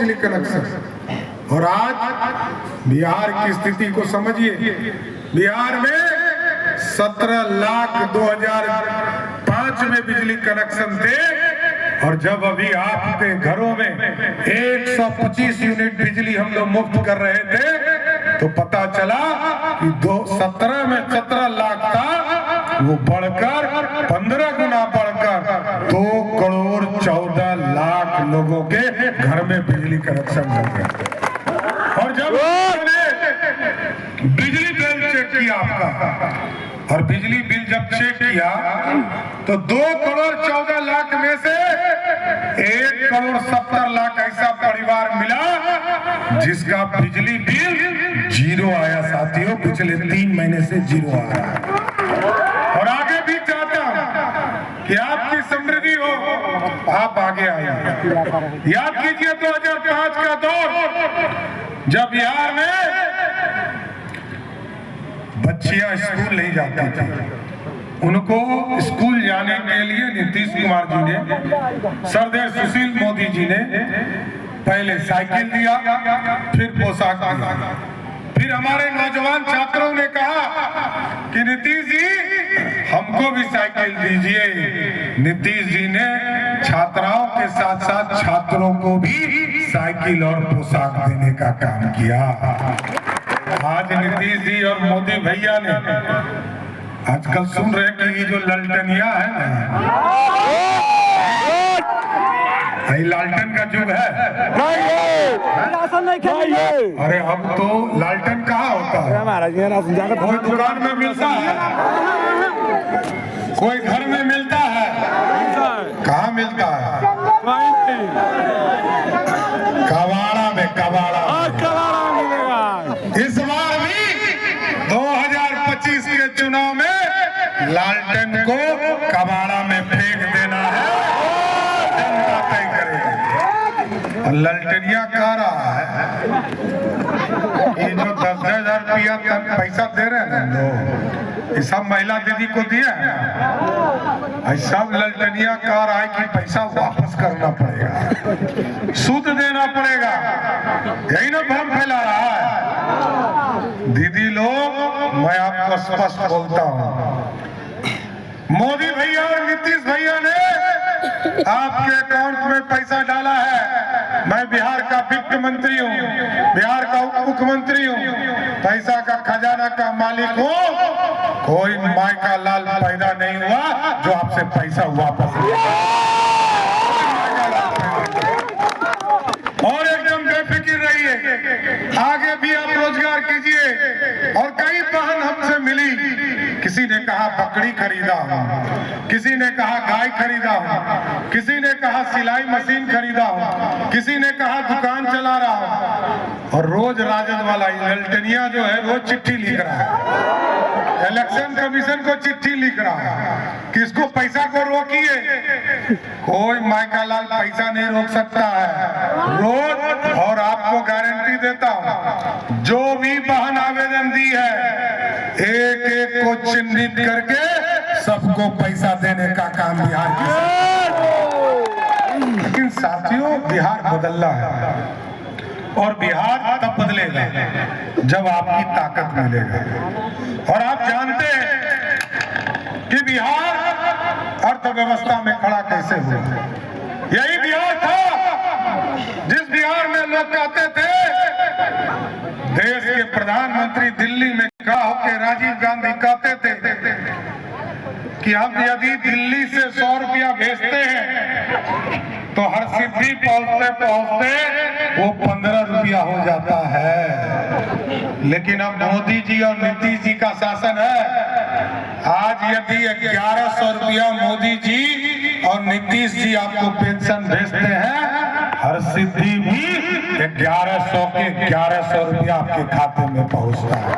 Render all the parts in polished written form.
बिजली कनेक्शन। और आज बिहार की स्थिति को समझिए, बिहार में 17,02,005 में बिजली कनेक्शन थे, और जब अभी आपके घरों में 125 यूनिट बिजली हम लोग मुफ्त कर रहे थे, तो पता चला कि 17 में 17 लाख था, वो बढ़कर 15 गुना बढ़कर 2 करोड़ 14 लाख लोगों के घर में बिजली कनेक्शन हो गया। और जब बिजली बिल चेक किया आपका, और बिजली बिल जब चेक किया तो 2 करोड़ 14 लाख में से 1 करोड़ 70 लाख ऐसा परिवार मिला जिसका बिजली बिल जीरो आया। साथियों, पिछले 3 महीने से जीरो आ रहा है। और आगे भी चाहता हूं कि आपकी समृद्धि हो, आप आगे आइए। याद कीजिए 2005 का दौर, जब बिहार में बच्चियां स्कूल नहीं जाती थी, उनको स्कूल जाने के लिए नीतीश कुमार जी ने, सरदेव सुशील मोदी जी ने पहले साइकिल दिया, फिर पोशाक दिया। फिर हमारे नौजवान छात्रों ने कहा कि नीतीश जी हमको भी साइकिल दीजिए। नीतीश जी ने छात्राओं के साथ साथ छात्रों को भी साइकिल और पोशाक देने का काम किया। आज नीतीश जी और मोदी भैया ने, आजकल सुन रहे कि ये जो ललटनिया है ना, ये लालटेन का युग है। अरे अब तो लालटेन कहाँ होता है? कोई दुकान में मिलता है, कोई घर में मिलता है, कहाँ मिलता है? कबाड़ा में, कबाड़ा। इस बार भी 2025 के चुनाव में लालटेन को कबाड़ा में फेंक देना है, जनता तय करेगी। और ललटेनिया कह रहा है ये जो 10,000 रुपया पैसा दे रहे हैं लोग, ये सब महिला दीदी को दिए हैं। सब ललटेनिया कह रहा है कि पैसा वापस करना पड़ेगा, सूद देना पड़ेगा, यही ना भ्रम फैला रहा है। दीदी लोग, मैं आपको स्पष्ट बोलता हूँ, मोदी भैया और नीतीश भैया ने आपके अकाउंट में पैसा डाला है। मैं बिहार का वित्त मंत्री हूँ, बिहार का उप मुख्यमंत्री हूँ, पैसा का खजाना का मालिक हूँ। कोई माई का लाल पैदा नहीं हुआ जो आपसे पैसा वापस और एकदम बेफिक्र रहिए, आगे भी आप रोजगार कीजिए। और कई बहन हमसे मिली, किसी ने कहा बकरी खरीदा हूँ, किसी ने कहा गाय खरीदा हूँ, किसी ने कहा सिलाई मशीन खरीदा हूँ, किसी ने कहा दुकान चला रहा हूँ। और रोज राजद वाला ललटेनिया जो है रोज चिट्ठी लिख रहा है, इलेक्शन कमीशन को चिट्ठी लिख रहा है कि इसको पैसा को रोकिए। कोई मायका लाल पैसा नहीं रोक सकता है रोज। और आपको गारंटी देता हूँ, जो भी बहन आवेदन दी है, एक एक को चिन्हित करके सबको पैसा देने का काम बिहार की। लेकिन साथियों, बिहार बदलना है, और बिहार तब बदलेगा जब आपकी ताकत मिलेगा। और आप जानते हैं कि बिहार अर्थव्यवस्था में खड़ा कैसे हुआ। यही बिहार था जिस बिहार में लोग कहते थे, देश के प्रधानमंत्री दिल्ली में खड़ा होकर राजीव गांधी कहते थे कि हम यदि दिल्ली से 100 रुपया भेजते हैं तो हर सिद्धि पहुंचते पहुंचते वो 15 रुपया हो जाता है। लेकिन अब मोदी जी और नीतीश जी का शासन है। आज यदि 1100 रुपया मोदी जी और नीतीश जी आपको पेंशन भेजते हैं, हर सिद्धि भी 1100 के 1100 रुपया आपके खाते में पहुंचता है।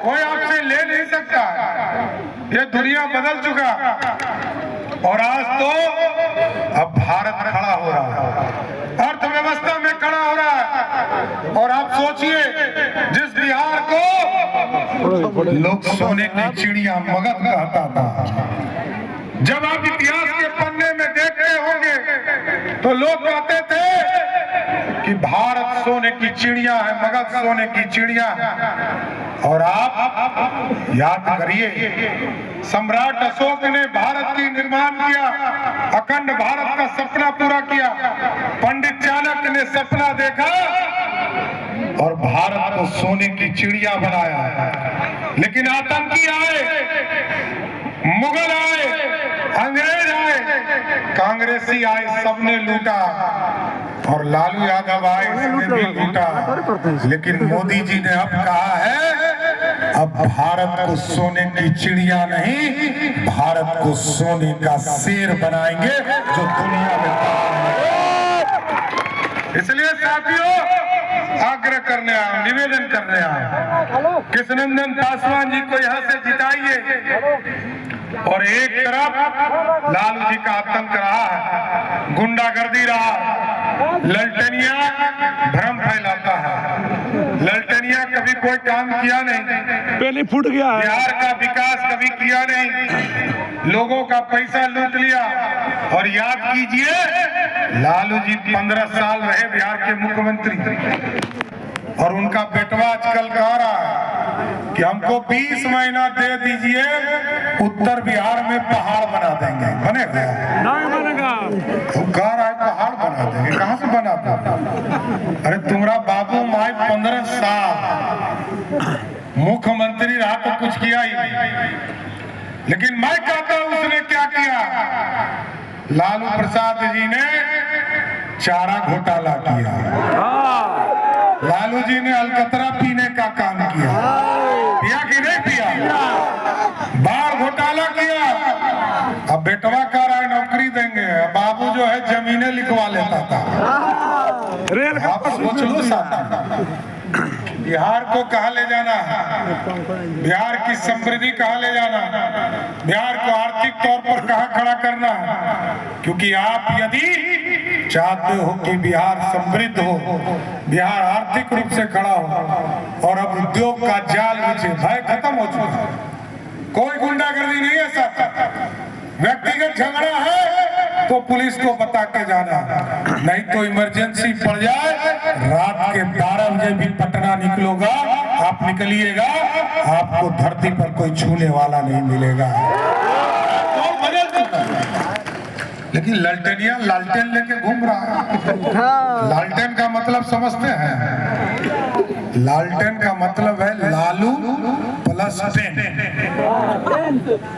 कोई आपसे ले नहीं सकता। ये दुनिया बदल चुका। और आज तो अब भारत खड़ा हो रहा है, अर्थव्यवस्था में खड़ा हो रहा है। और आप सोचिए, जिस बिहार को लोग सोने की चिड़िया मगध कहता था, जब आप इतिहास के पन्ने में देखते होंगे तो लोग कहते थे कि भारत सोने की चिड़िया है, मगध सोने की चिड़िया है। और आप याद करिए, सम्राट अशोक ने भारत की निर्माण किया, अखंड भारत का सपना पूरा किया। पंडित चाणक्य ने सपना देखा और भारत को सोने की चिड़िया बनाया। लेकिन आतंकी आए, मुगल आए, अंग्रेज आए, कांग्रेसी आए, सबने लूटा। और लालू यादव आए, इसने भी लूटा। लेकिन मोदी जी ने अब कहा है, अब भारत को सोने की चिड़िया नहीं, भारत को सोने का शेर बनाएंगे जो दुनिया में है। इसलिए साथियों, आग्रह करने आया, निवेदन करने आया, कृष्णनंदन पासवान जी को यहाँ से जिताइए। और एक तरफ लालू जी का आतंक रहा है, गुंडागर्दी रहा, ललटनिया भ्रम फैलाता है। ललटनिया कभी कोई काम किया नहीं, पहले फूट गया है। बिहार का विकास कभी किया नहीं, लोगों का पैसा लूट लिया। और याद कीजिए, लालू जी 15 साल रहे बिहार के मुख्यमंत्री, और उनका बेटवा आजकल कह रहा है कि हमको 20 महीना दे दीजिए, उत्तर बिहार में पहाड़ बना देंगे। बनेगा? नहीं बनेगा। तो कह रहा है पहाड़ बना देंगे, कहाँ से बना दो? अरे तुम्हारा बाबू माई 15 साल मुख्यमंत्री रहा तो कुछ किया ही नहीं। लेकिन मैं कहता हूं उसने क्या किया? लालू प्रसाद जी ने चारा घोटाला किया, लालू जी ने अलकतरा पीने का काम किया, पिया कि नहीं पिया? बाढ़ घोटाला किया। अब बेटवा कह रहा है नौकरी देंगे, बाबू जो है जमीनें लिखवा लेता था। आप सोच लो साथ, बिहार को कहाँ ले जाना है, बिहार की समृद्धि कहाँ ले जाना है, बिहार को आर्थिक तौर पर कहाँ खड़ा करना है। क्योंकि आप यदि चाहते हो कि बिहार समृद्ध हो, बिहार आर्थिक रूप से खड़ा हो, और अब उद्योग का जाल नीचे, भय खत्म हो चुका है, कोई गुंडागर्दी नहीं है साथ। व्यक्तिगत झगड़ा है तो पुलिस को बता के जाना, नहीं तो इमरजेंसी पड़ जाए, रात के 12 बजे भी पटना निकलोगा, आप निकलिएगा, आपको धरती पर कोई छूने वाला नहीं मिलेगा। तो बदल चुका है। लेकिन ललटेनिया लालटेन लेके घूम रहा है। लालटेन का मतलब समझते हैं? लालटेन का मतलब है लालू प्लस टेन।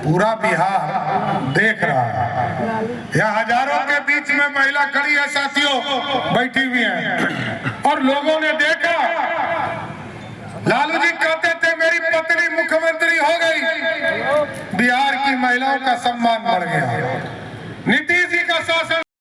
पूरा बिहार देख रहा है, यहाँ हजारों के बीच में महिला खड़ी है साथियों, बैठी हुई है, और लोगों ने देखा। लालू जी कहते थे मेरी पत्नी मुख्यमंत्री हो गई, बिहार की महिलाओं का सम्मान बढ़ गया।